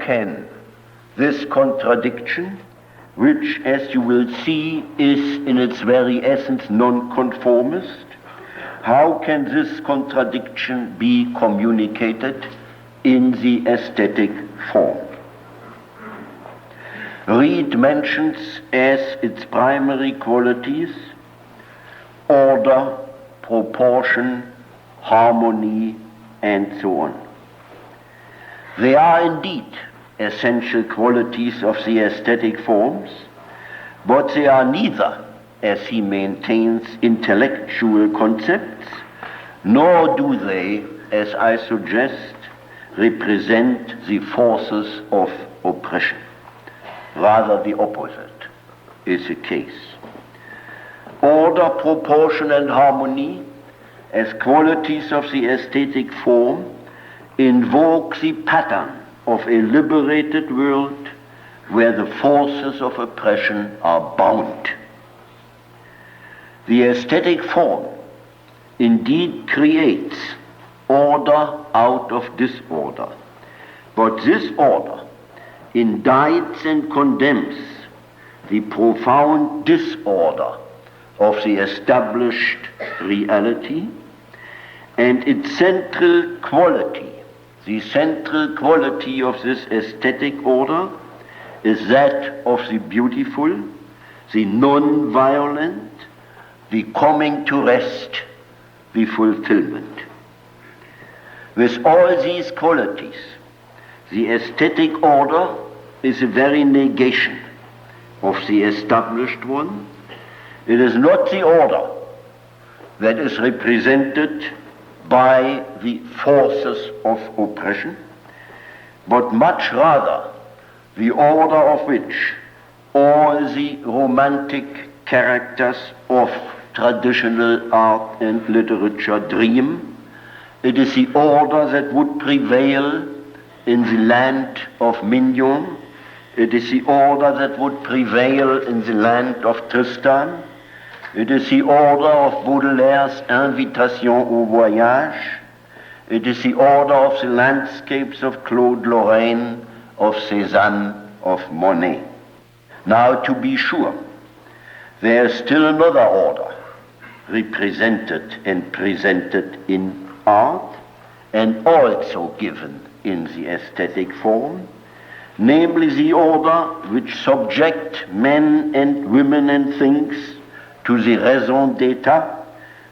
can this contradiction, which, as you will see, is in its very essence nonconformist, how can this contradiction be communicated in the aesthetic form? Reid mentions as its primary qualities order, proportion, harmony, and so on. They are indeed essential qualities of the aesthetic forms, but they are neither, as he maintains, intellectual concepts, nor do they, as I suggest, represent the forces of oppression. Rather, the opposite is the case. Order, proportion, and harmony, as qualities of the aesthetic form, invoke the pattern of a liberated world where the forces of oppression are bound. The aesthetic form indeed creates order out of disorder, but this order indicts and condemns the profound disorder of the established reality, and its central quality, the central quality of this aesthetic order, is that of the beautiful, the non-violent, the coming to rest, the fulfillment. With all these qualities, the aesthetic order is a very negation of the established one. It is not the order that is represented by the forces of oppression, but much rather the order of which all the romantic characters of traditional art and literature dream. It is the order that would prevail in the land of Mignon. It is the order that would prevail in the land of Tristan. It is the order of Baudelaire's Invitation au Voyage. It is the order of the landscapes of Claude Lorraine, of Cézanne, of Monet. Now, to be sure, there is still another order represented and presented in art, and also given in the aesthetic form, namely the order which subject men and women and things to the raison d'etat,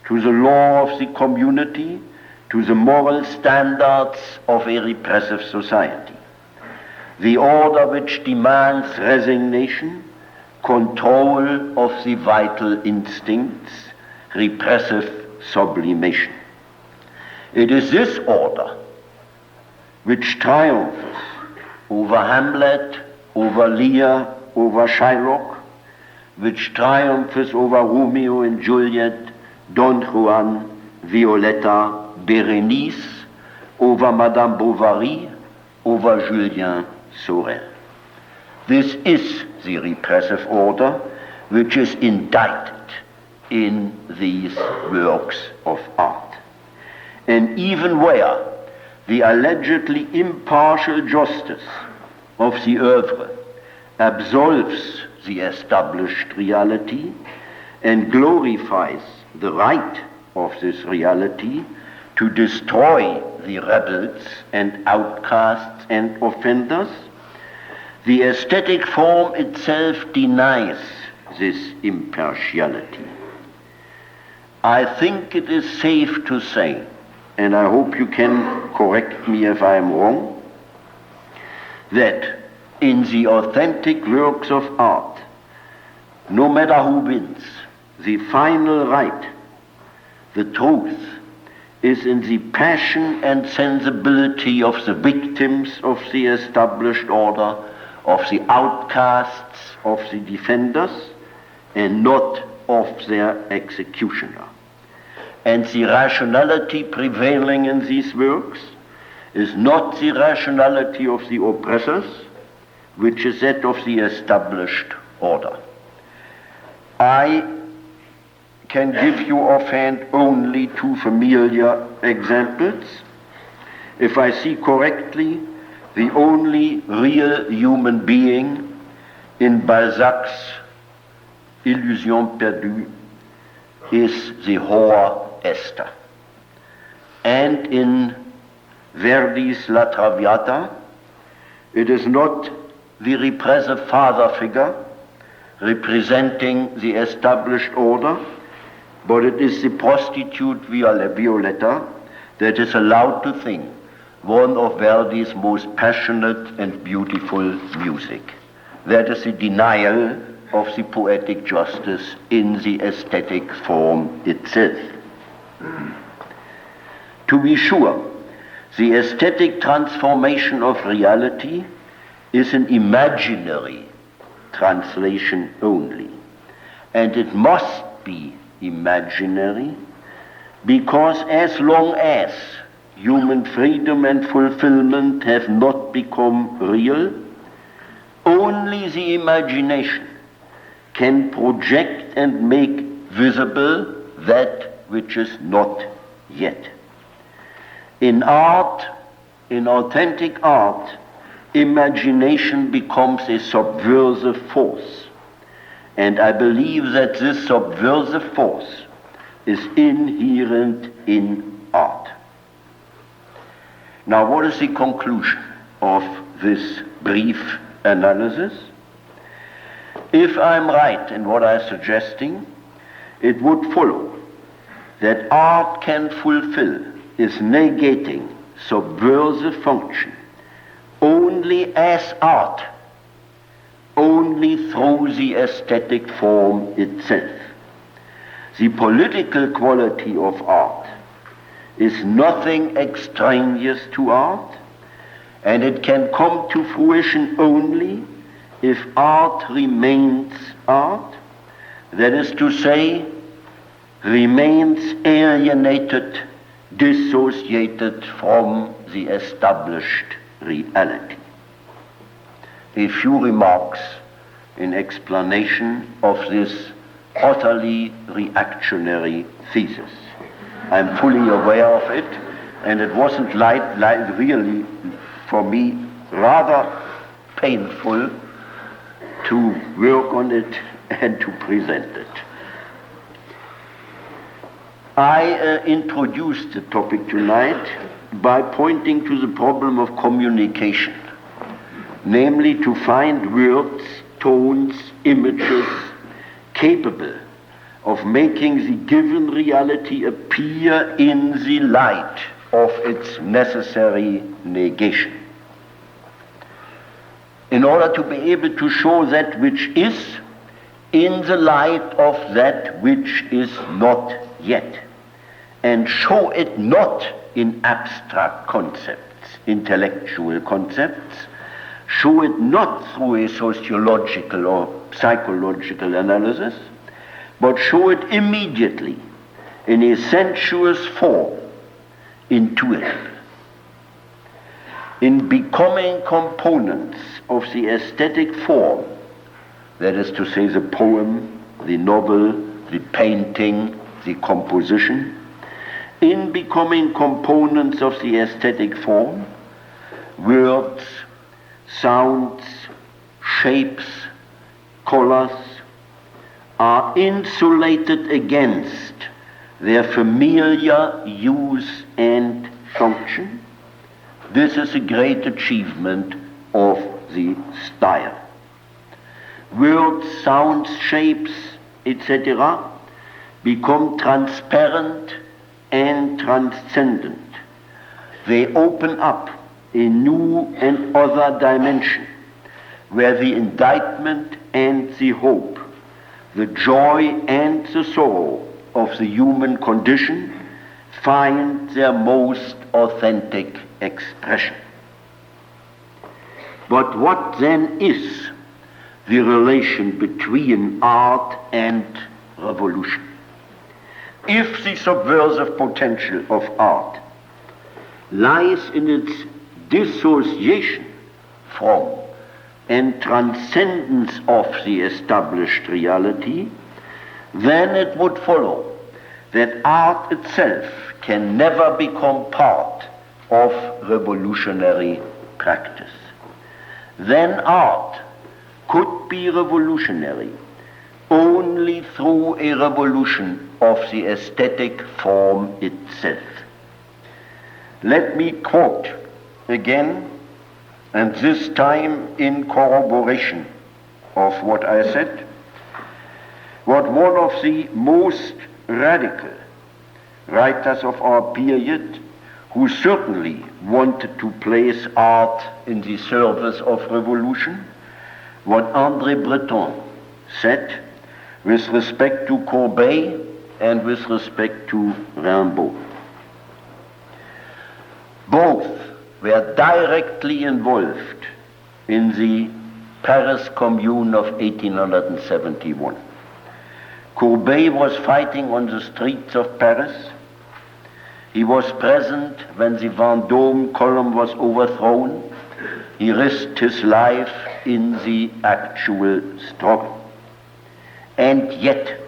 to the law of the community, to the moral standards of a repressive society. The order which demands resignation, control of the vital instincts, repressive sublimation. It is this order which triumphs over Hamlet, over Lear, over Shylock, which triumphs over Romeo and Juliet, Don Juan, Violetta, Berenice, over Madame Bovary, over Julien Sorel. This is the repressive order which is indicted in these works of art. And even where the allegedly impartial justice of the oeuvre absolves the established reality and glorifies the right of this reality to destroy the rebels and outcasts and offenders, the aesthetic form itself denies this impartiality. I think it is safe to say, and I hope you can correct me if I am wrong, that in the authentic works of art, no matter who wins, the final right, the truth, is in the passion and sensibility of the victims of the established order, of the outcasts, of the defenders, and not of their executioner. And the rationality prevailing in these works is not the rationality of the oppressors, which is that of the established order. I can give you offhand only two familiar examples. If I see correctly, the only real human being in Balzac's Illusion perdue is the whore Esther. And in Verdi's La Traviata, it is not the repressive father figure representing the established order, but it is the prostitute Violetta that is allowed to sing one of Verdi's most passionate and beautiful music. That is the denial of the poetic justice in the aesthetic form itself. To be sure, the aesthetic transformation of reality is an imaginary translation only, and it must be imaginary because as long as human freedom and fulfillment have not become real, only the imagination can project and make visible that which is not yet. In art, in authentic art, imagination becomes a subversive force. And I believe that this subversive force is inherent in art. Now, what is the conclusion of this brief analysis? If I'm right in what I'm suggesting, it would follow that art can fulfill its negating subversive function only as art, only through the aesthetic form itself. The political quality of art is nothing extraneous to art, and it can come to fruition only if art remains art, that is to say, remains alienated, dissociated from the established reality. A few remarks in explanation of this utterly reactionary thesis. I'm fully aware of it, and it wasn't really for me rather painful to work on it and to present it. I introduced the topic tonight by pointing to the problem of communication, namely to find words, tones, images capable of making the given reality appear in the light of its necessary negation. In order to be able to show that which is in the light of that which is not yet, and show it not in abstract concepts, intellectual concepts, show it not through a sociological or psychological analysis, but show it immediately in a sensuous form, intuitive. In becoming components of the aesthetic form, that is to say the poem, the novel, the painting, the composition, in becoming components of the aesthetic form, words, sounds, shapes, colors are insulated against their familiar use and function. This is a great achievement of the style. Words, sounds, shapes, etc. become transparent and transcendent. They open up a new and other dimension where the indictment and the hope, the joy and the sorrow of the human condition find their most authentic expression. But what then is the relation between art and revolution? If the subversive potential of art lies in its dissociation from and transcendence of the established reality, then it would follow that art itself can never become part of revolutionary practice. Then art could be revolutionary only through a revolution of the aesthetic form itself. Let me quote again, and this time in corroboration of what I said, what one of the most radical writers of our period, who certainly wanted to place art in the service of revolution, what André Breton said with respect to Courbet and with respect to Rimbaud. Both were directly involved in the Paris Commune of 1871. Courbet was fighting on the streets of Paris. He was present when the Vendôme column was overthrown. He risked his life in the actual struggle. And yet,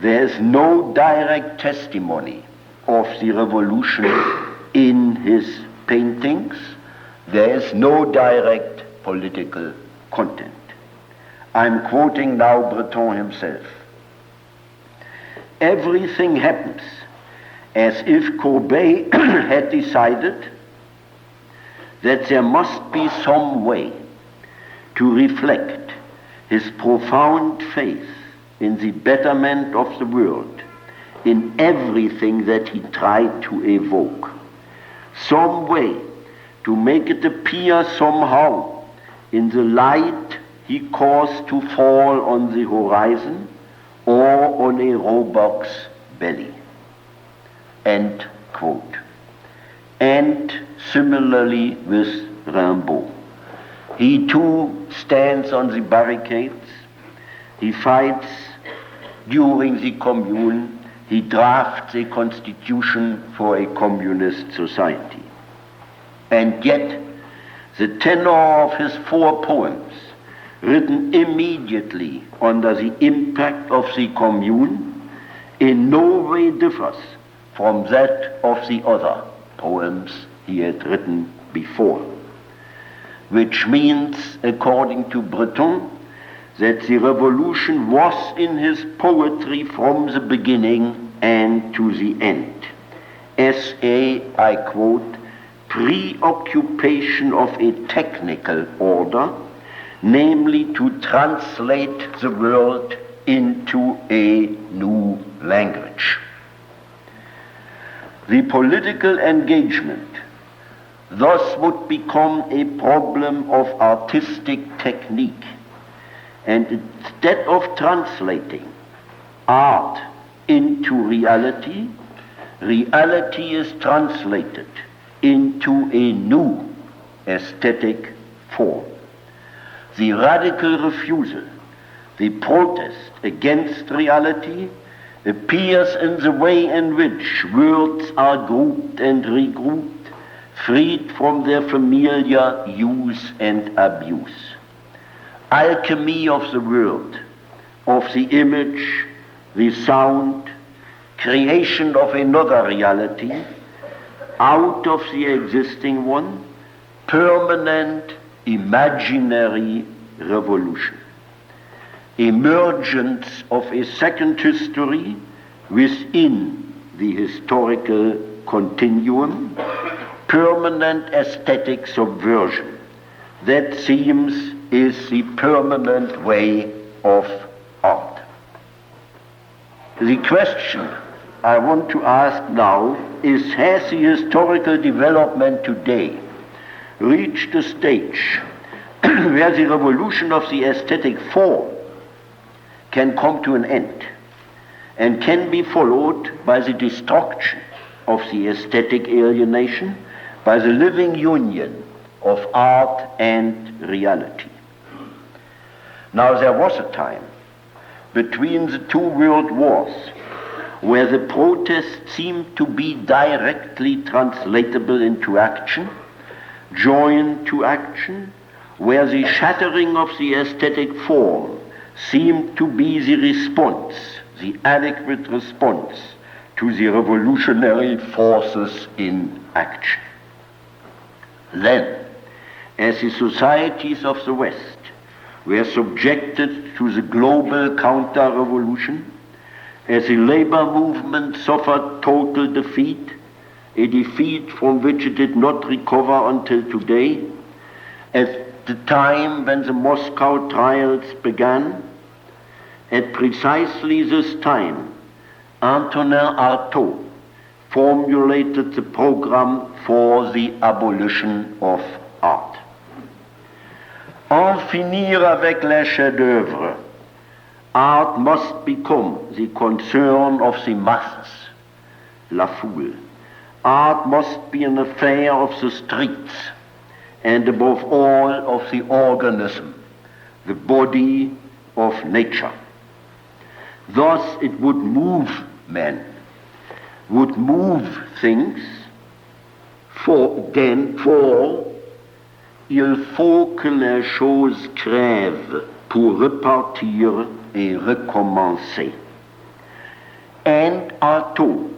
there is no direct testimony of the revolution in his paintings. There is no direct political content. I'm quoting now Breton himself. Everything happens as if Courbet had decided that there must be some way to reflect his profound faith in the betterment of the world in everything that he tried to evoke. Some way to make it appear somehow in the light he caused to fall on the horizon or on a roebuck's belly. End quote. And similarly with Rimbaud. He too stands on the barricades. He fights during the Commune. He drafts a constitution for a communist society. And yet, the tenor of his 4 poems, written immediately under the impact of the Commune, in no way differs from that of the other poems he had written before. Which means, according to Breton, that the revolution was in his poetry from the beginning and to the end. As a, I quote, preoccupation of a technical order, namely to translate the world into a new language. The political engagement thus would become a problem of artistic technique, and instead of translating art into reality, reality is translated into a new aesthetic form. The radical refusal, the protest against reality, appears in the way in which words are grouped and regrouped, freed from their familiar use and abuse. Alchemy of the world, of the image, the sound, creation of another reality, out of the existing one, permanent imaginary revolution. Emergence of a second history within the historical continuum, permanent aesthetic subversion. That seems is the permanent way of art. The question I want to ask now is, has the historical development today reached a stage where the revolution of the aesthetic form can come to an end and can be followed by the destruction of the aesthetic alienation, by the living union of art and reality? Now, there was a time between the 2 world wars where the protest seemed to be directly translatable into action, joined to action, where the shattering of the aesthetic form seemed to be the response, the adequate response to the revolutionary forces in action. Then, as the societies of the West were subjected to the global counter-revolution, as the labor movement suffered total defeat, a defeat from which it did not recover until today, at the time when the Moscow trials began, at precisely this time, Antonin Artaud formulated the program for the abolition of art. En finir avec les chefs-d'œuvre. Art must become the concern of the masses, la foule. Art must be an affair of the streets, and above all of the organism, the body of nature. Thus it would move men, would move things, for il faut que les choses crèvent pour repartir et recommencer. And Artaud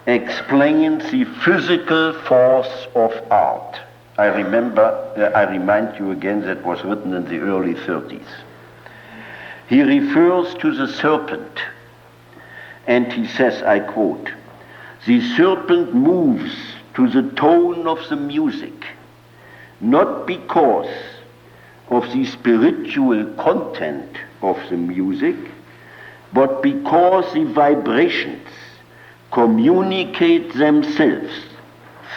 explains the physical force of art. I remind you again, that was written in the early 30s. He refers to the serpent, and he says, I quote, "The serpent moves to the tone of the music, not because of the spiritual content of the music, but because the vibrations communicate themselves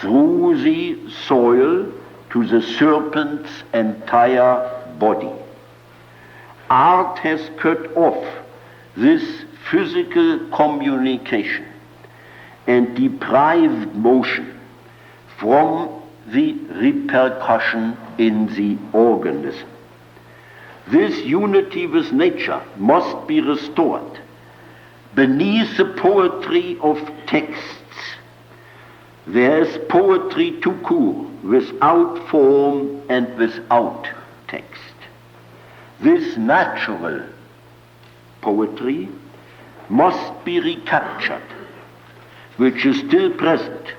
through the soil to the serpent's entire body. Art has cut off this physical communication and deprived motion from the repercussion in the organism. This unity with nature must be restored. Beneath the poetry of texts, there is poetry tout court, without form and without text. This natural poetry must be recaptured, which is still present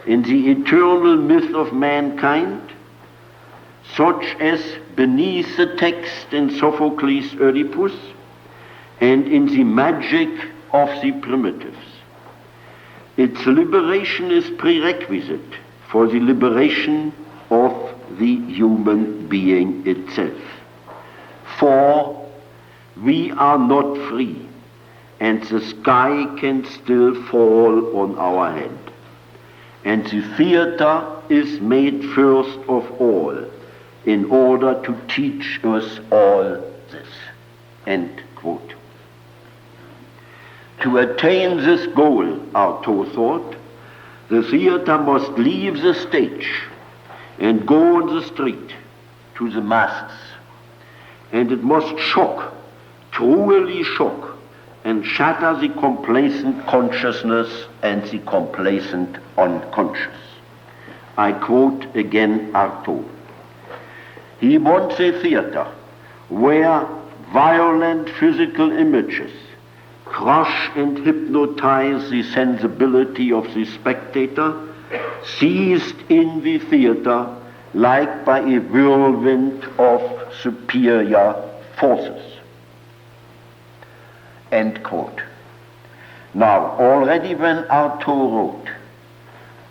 in the eternal myth of mankind, such as beneath the text in Sophocles' Oedipus and in the magic of the primitives. Its liberation is prerequisite for the liberation of the human being itself. For we are not free, and the sky can still fall on our head. And the theater is made first of all, in order to teach us all this." End quote. To attain this goal, Artaud thought, the theater must leave the stage and go on the street to the masses. And it must shock, truly shock, and shatter the complacent consciousness and the complacent unconscious. I quote again Artaud. He wants a theater where violent physical images crush and hypnotize the sensibility of the spectator, seized in the theater like by a whirlwind of superior forces. End quote. Now, already when Artaud wrote,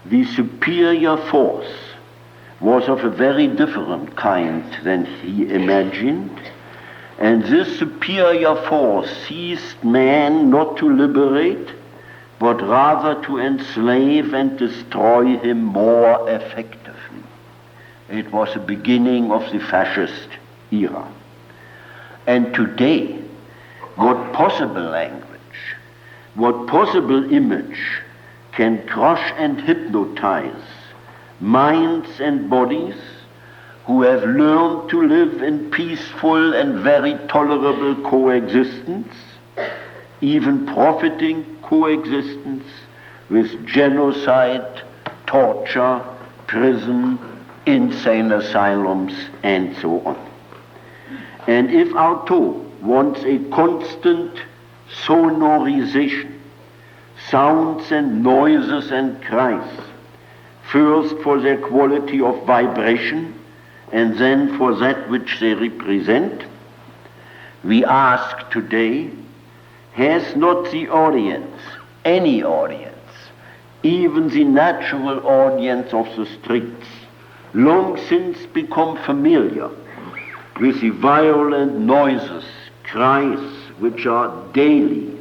the superior force was of a very different kind than he imagined, and this superior force seized man not to liberate, but rather to enslave and destroy him more effectively. It was the beginning of the fascist era. And today, what possible language, what possible image can crush and hypnotize minds and bodies who have learned to live in peaceful and very tolerable coexistence, even profiting coexistence with genocide, torture, prison, insane asylums, and so on. And if Artaud wants a constant sonorization, sounds and noises and cries, first for their quality of vibration, and then for that which they represent, we ask today, has not the audience, any audience, even the natural audience of the streets, long since become familiar with the violent noises, cries, which are daily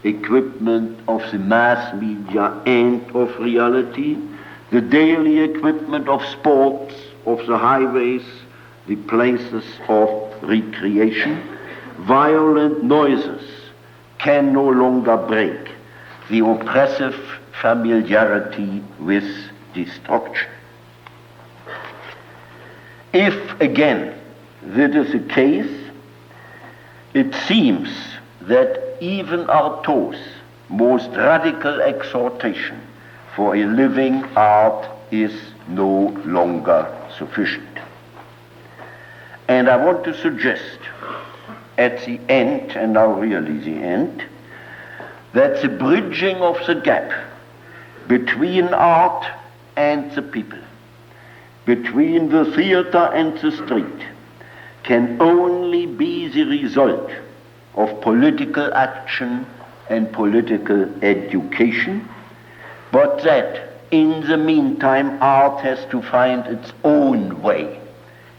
equipment of the mass media and of reality, the daily equipment of sports, of the highways, the places of recreation? Violent noises can no longer break the oppressive familiarity with destruction. If, again, that is the case, it seems that even Artaud's most radical exhortation for a living art is no longer sufficient. And I want to suggest at the end, and now really the end, that the bridging of the gap between art and the people, between the theater and the street, can only be the result of political action and political education, but that in the meantime art has to find its own way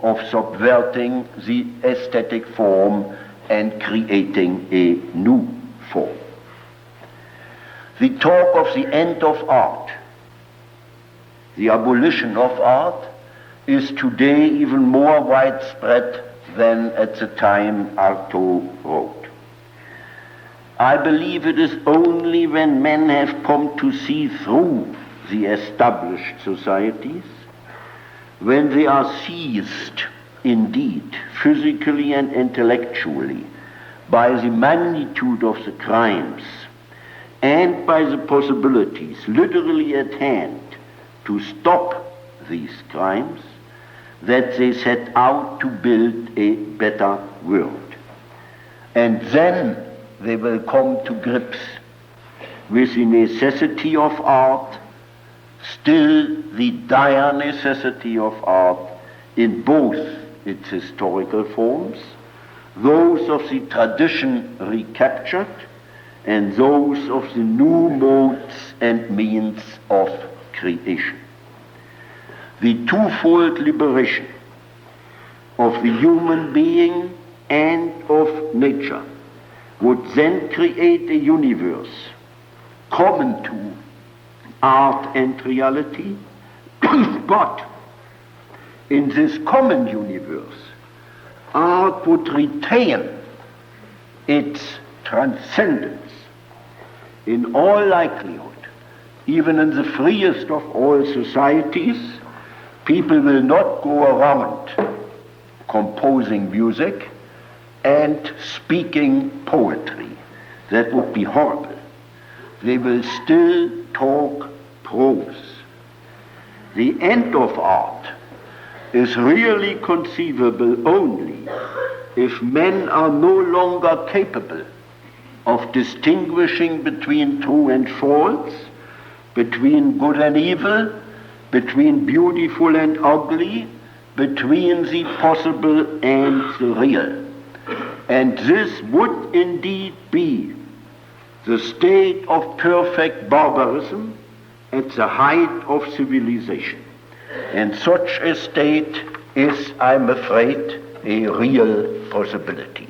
of subverting the aesthetic form and creating a new form. The talk of the end of art, the abolition of art, is today even more widespread than at the time Artaud wrote. I believe it is only when men have come to see through the established societies, when they are seized, indeed, physically and intellectually, by the magnitude of the crimes and by the possibilities literally at hand to stop these crimes, that they set out to build a better world. And then they will come to grips with the necessity of art, still the dire necessity of art in both its historical forms, those of the tradition recaptured, and those of the new modes and means of creation. The twofold liberation of the human being and of nature would then create a universe common to art and reality, but in this common universe, art would retain its transcendence. In all likelihood, even in the freest of all societies, people will not go around composing music and speaking poetry. That would be horrible. They will still talk prose. The end of art is really conceivable only if men are no longer capable of distinguishing between true and false, between good and evil, between beautiful and ugly, between the possible and the real. And this would indeed be the state of perfect barbarism at the height of civilization. And such a state is, I'm afraid, a real possibility.